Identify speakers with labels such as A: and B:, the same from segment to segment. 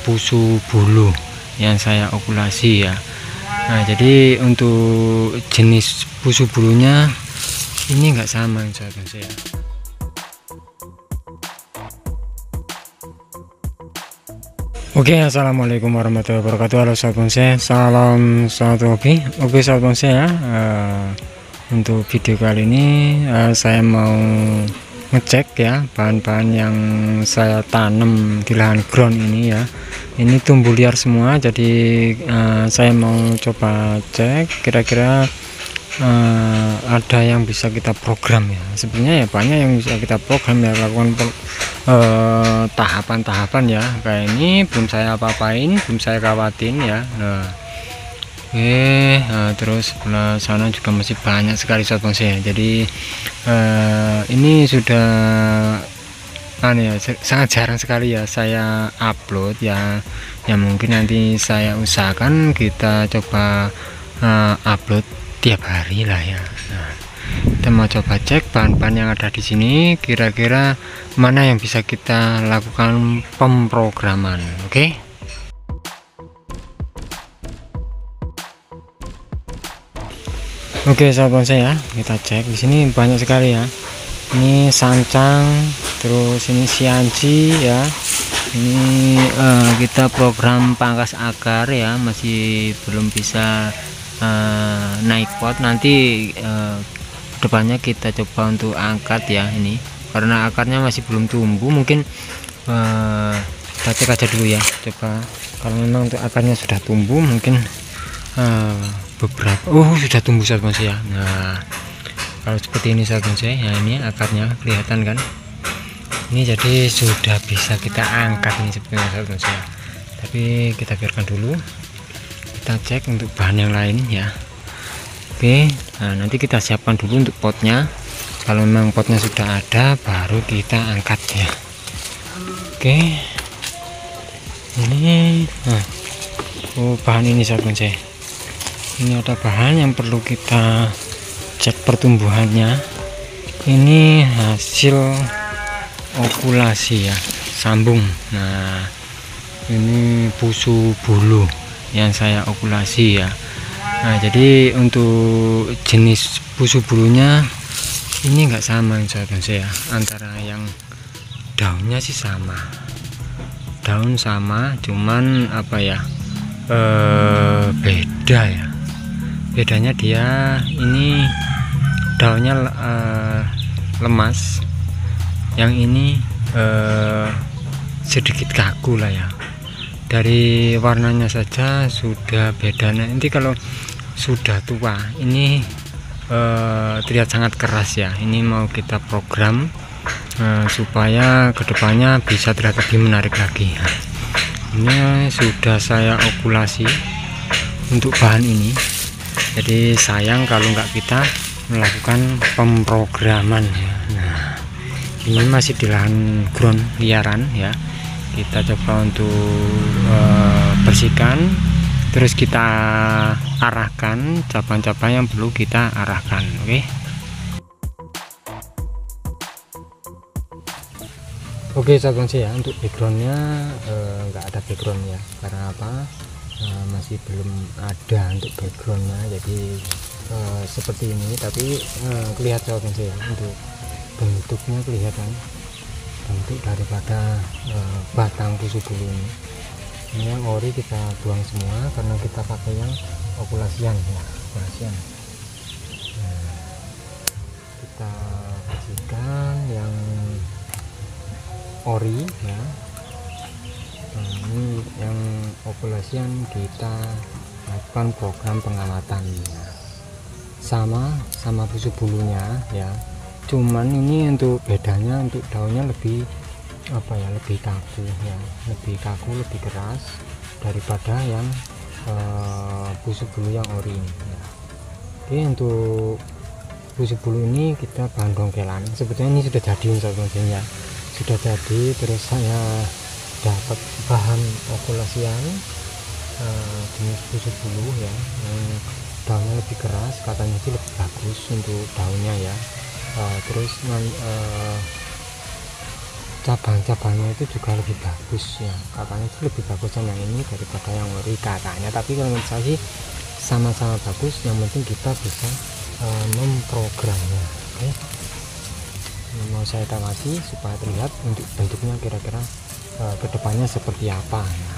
A: pusu bulu yang saya okulasi ya. Nah, jadi untuk jenis pusu bulunya ini enggak sama sahabat saya. Oke, assalamualaikum warahmatullahi wabarakatuh. Halo sahabat bonsai, salam satu hobi. Oke sahabat bonsai ya, untuk video kali ini saya mau ngecek ya bahan-bahan yang saya tanam di lahan ground ini ya. Ini tumbuh liar semua, jadi saya mau coba cek kira-kira ada yang bisa kita program ya. Sebenarnya ya banyak yang bisa kita program ya, lakukan tahapan-tahapan ya. Kayak ini belum saya apa-apain, belum saya rawatin ya. Nah, terus sebelah sana juga masih banyak sekali sahabat bonsai. Jadi ini sudah ya, sangat jarang sekali ya saya upload ya. Yang mungkin nanti saya usahakan kita coba upload tiap hari lah ya. Nah, kita mau coba cek bahan-bahan yang ada di sini, kira-kira mana yang bisa kita lakukan pemrograman. Oke. Oke sahabat bonsai ya, kita cek di sini banyak sekali ya. Ini sancang, terus ini sianci ya. Ini kita program pangkas akar ya, masih belum bisa naik pot. Nanti depannya kita coba untuk angkat ya, ini karena akarnya masih belum tumbuh. Mungkin kita cek aja dulu ya, coba kalau memang untuk akarnya sudah tumbuh, mungkin beberapa sudah tumbuh sahabat bonsai ya. Nah, kalau seperti ini sahabat bonsai ya, ini akarnya kelihatan kan, ini jadi sudah bisa kita angkat ini sebenarnya sahabat bonsai ya. Tapi kita biarkan dulu, kita cek untuk bahan yang lain ya. Oke, nah nanti kita siapkan dulu untuk potnya. Kalau memang potnya sudah ada, baru kita angkat ya. Oke, ini bahan ini sahabat bonsai. Ini ada bahan yang perlu kita cek pertumbuhannya. Ini hasil okulasi ya, sambung. Nah, ini pusu bulu yang saya okulasi ya. Nah, jadi untuk jenis pusu bulunya ini enggak sama sahabat saya. Antara yang daunnya sih sama, daun sama, cuman apa ya, beda ya. Bedanya dia ini daunnya lemas, yang ini sedikit kaku lah ya. Dari warnanya saja sudah beda. Nanti kalau sudah tua ini terlihat sangat keras ya. Ini mau kita program supaya kedepannya bisa terlihat lebih menarik lagi. Ini sudah saya okulasi untuk bahan ini. Jadi sayang kalau nggak kita melakukan pemrograman ya. Nah, ini masih di lahan ground liaran ya. Kita coba untuk bersihkan, terus kita arahkan cabang-cabang yang perlu kita arahkan. Oke sahabat bonsai ya, untuk backgroundnya nggak ada background ya. Karena apa? Masih belum ada untuk backgroundnya, jadi seperti ini. Tapi kelihatan sahabat bonsai ya, untuk bentuknya kelihatan bentuk daripada batang pusu bulu ini. Ini yang ori kita buang semua karena kita pakai yang okulasian ya, okulasian. Nah, kita bersihkan yang ori ya. Nah, ini yang okulasian kita lakukan program pengamatan ya. Sama pusu bulunya ya, cuman ini untuk bedanya, untuk daunnya lebih apa ya, lebih kaku ya, lebih kaku, lebih keras daripada yang pusu bulu yang ori ya. Oke, untuk pusu bulu ini kita bahan dongkelan. Sebetulnya ini sudah jadi ya, sudah jadi. Terus saya dapat bahan okulasian jenis pusu bulu ya, yang daunnya lebih keras, katanya sih lebih bagus untuk daunnya ya. Terus cabang-cabangnya itu juga lebih bagus ya, katanya sih lebih bagusan yang ini daripada yang ori katanya, tapi kalau menurut saya sih sama-sama bagus, yang penting kita bisa memprogramnya. Oke, ini mau saya tawasi supaya terlihat untuk bentuknya kira-kira kedepannya seperti apa ya.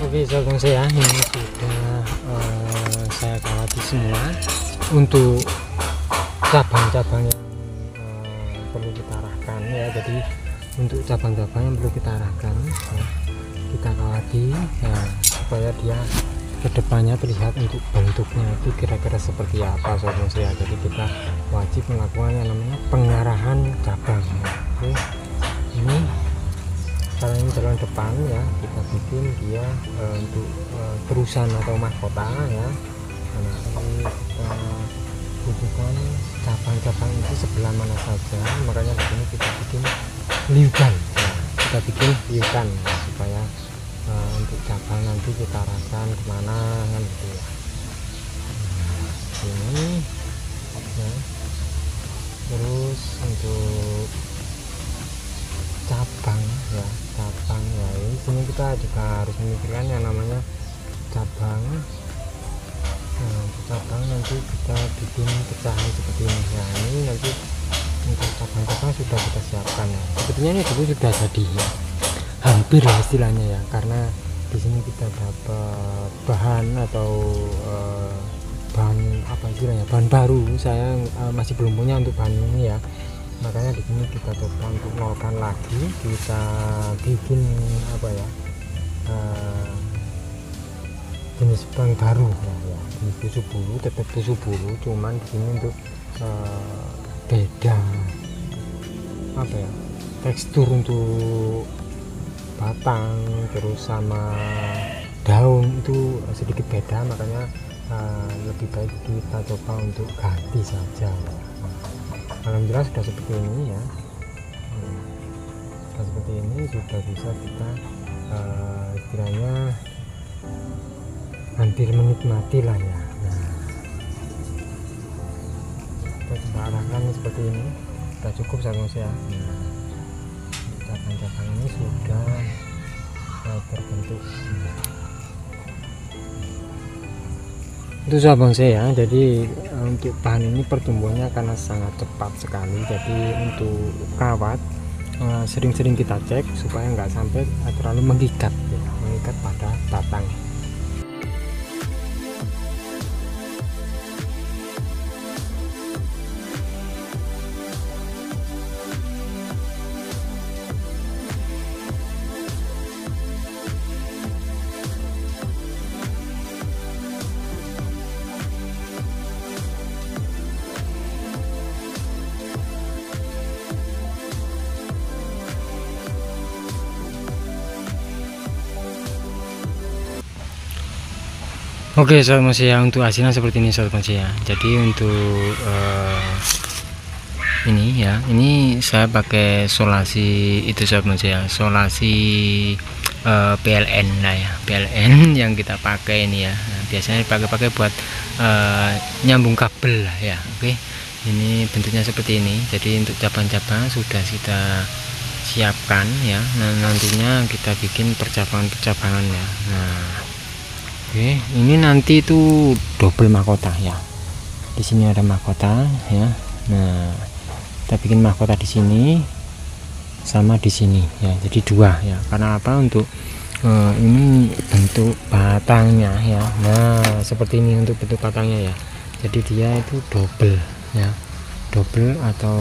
A: Oke sahabat saya, ini sudah saya kawati semua untuk cabang-cabang yang perlu kita arahkan ya. Jadi untuk cabang-cabang yang perlu kita arahkan ya, kita kawati ya, supaya dia kedepannya terlihat untuk bentuknya itu kira-kira seperti apa sahabat saya. Jadi kita wajib melakukan yang namanya pengarahan cabang ya. Oke, ini karena ini jalan depan ya, kita bikin dia untuk terusan atau mahkota ya. Nah, ini kita butuhkan cabang-cabang itu sebelah mana saja, makanya di sini kita bikin liukan ya. Kita bikin liukan ya, supaya untuk cabang nanti kita arahkan kemana kan gitu ya. Ini ya. Terus untuk cabang ya, ini sini kita juga harus memikirkan yang namanya cabang. Nah, cabang nanti kita bikin pecahan seperti ini ya. Ini nanti untuk cabang-cabang sudah kita siapkan ya. Sebetulnya ini dulu sudah jadi ya, hampir ya istilahnya ya, karena di sini kita dapat bahan atau bahan apa istilahnya, bahan baru. Saya masih belum punya untuk bahan ini ya, makanya di sini kita coba untuk nolkan lagi, kita bikin apa ya, jenis ban baru ya, jenis tusuk bulu, tetap tusuk bulu, cuman di sini untuk beda apa ya, tekstur untuk batang terus sama daun itu sedikit beda, makanya lebih baik kita coba untuk ganti saja. Alhamdulillah sudah seperti ini ya, sudah seperti ini, sudah bisa kita istilahnya hampir menikmati lah ya. Nah, kita coba arahkan seperti ini, sudah cukup sahabat ya. Cabang-cabang ini sudah terbentuk. Itu sahabat saya, jadi untuk bahan ini pertumbuhannya karena sangat cepat sekali, jadi untuk kawat sering-sering kita cek supaya nggak sampai terlalu mengikat ya, mengikat pada batang. Oke sahabat ya, untuk hasilnya seperti ini sahabat ya. Jadi untuk ini ya, ini saya pakai solasi itu sahabat ya, solasi PLN lah ya, PLN yang kita pakai ini ya. Nah, biasanya dipakai buat nyambung kabel lah ya. Oke, ini bentuknya seperti ini. Jadi untuk cabang-cabang sudah kita siapkan ya. Nah, nantinya kita bikin percabangan-percabangan ya. Nah, oke, ini nanti itu double mahkota ya. Di sini ada mahkota ya. Nah, kita bikin mahkota di sini sama di sini ya. Jadi dua ya. Karena apa? Untuk ini bentuk batangnya ya. Nah, seperti ini untuk bentuk batangnya ya. Jadi dia itu double ya. Double atau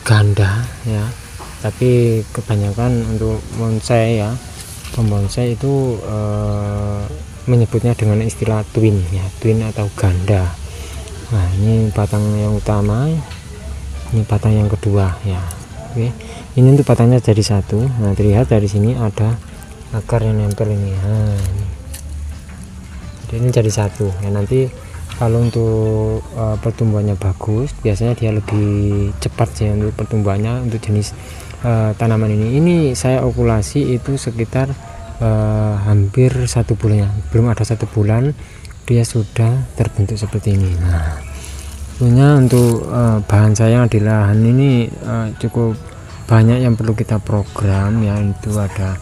A: ganda ya. Tapi kebanyakan untuk bonsai ya, pembonsai itu menyebutnya dengan istilah twin ya, twin atau ganda. Nah, ini batang yang utama, ini batang yang kedua ya. Oke, ini untuk batangnya jadi satu. Nah, terlihat dari sini ada akar yang nempel ini. Nah, jadi ini jadi satu ya. Nanti kalau untuk pertumbuhannya bagus, biasanya dia lebih cepat sih untuk pertumbuhannya untuk jenis tanaman ini saya okulasi itu sekitar hampir 1 bulan ya. Belum ada 1 bulan dia sudah terbentuk seperti ini. Nah, tentunya untuk bahan saya di lahan ini cukup banyak yang perlu kita program ya. Itu ada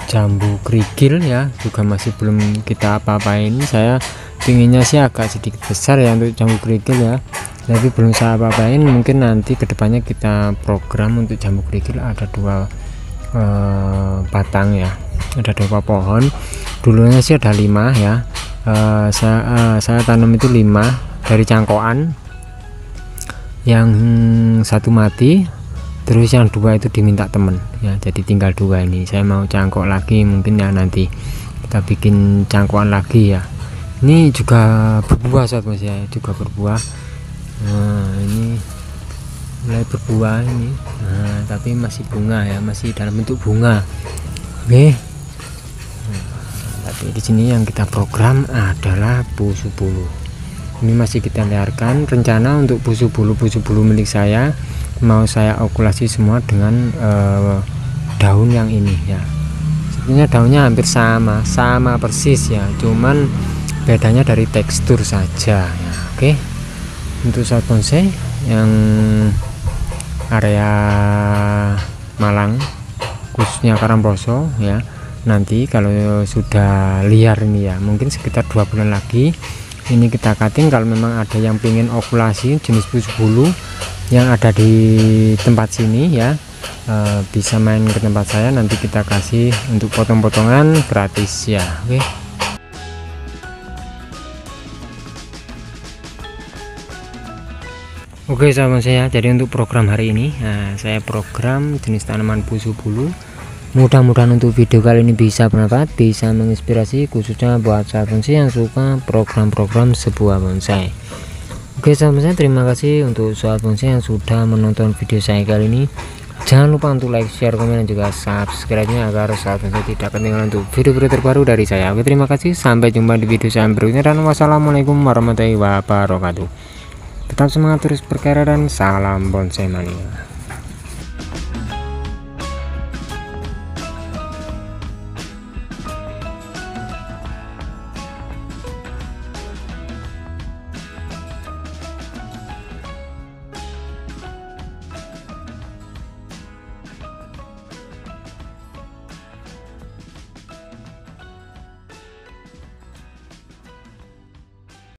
A: jambu kerikil ya, juga masih belum kita apa-apain. Saya pinginnya sih agak sedikit besar ya untuk jambu kerikil ya, tapi belum saya apa-apain. Mungkin nanti kedepannya kita program untuk jambu kerikil. Ada 2 batang ya, ada 2 pohon. Dulunya sih ada 5 ya. Saya tanam itu 5 dari cangkokan, yang 1 mati, terus yang 2 itu diminta temen ya, jadi tinggal 2 ini. Saya mau cangkok lagi, mungkin ya nanti kita bikin cangkokan lagi ya. Ini juga berbuah sahabat ya, juga berbuah. Nah, ini mulai berbuah ini. Nah, tapi masih bunga ya, masih dalam bentuk bunga. Oke. Nah, tapi di sini yang kita program adalah busuk bulu. Ini masih kita liarkan. Rencana untuk busuk bulu milik saya mau saya okulasi semua dengan daun yang ini ya. Sebenarnya daunnya hampir sama persis ya, cuman bedanya dari tekstur saja ya. Oke, untuk sahabat bonsai yang area Malang khususnya Karangposo ya, nanti kalau sudah liar ini ya, mungkin sekitar 2 bulan lagi ini kita cutting. Kalau memang ada yang pengen okulasi jenis busuk bulu yang ada di tempat sini ya, bisa main ke tempat saya, nanti kita kasih untuk potong-potongan gratis ya. Oke sahabat saya, jadi untuk program hari ini saya program jenis tanaman busuk bulu. Mudah-mudahan untuk video kali ini bisa bermanfaat, bisa menginspirasi, khususnya buat sahabat bonsai yang suka program-program sebuah bonsai. Oke sahabat saya, terima kasih untuk sahabat bonsai yang sudah menonton video saya kali ini. Jangan lupa untuk like, share, komen, dan juga subscribe-nya agar sahabat bonsai tidak ketinggalan untuk video-video terbaru dari saya. Oke, terima kasih, sampai jumpa di video saya berikutnya, dan wassalamualaikum warahmatullahi wabarakatuh. Tetap semangat terus berkarya dan salam bonsai mania.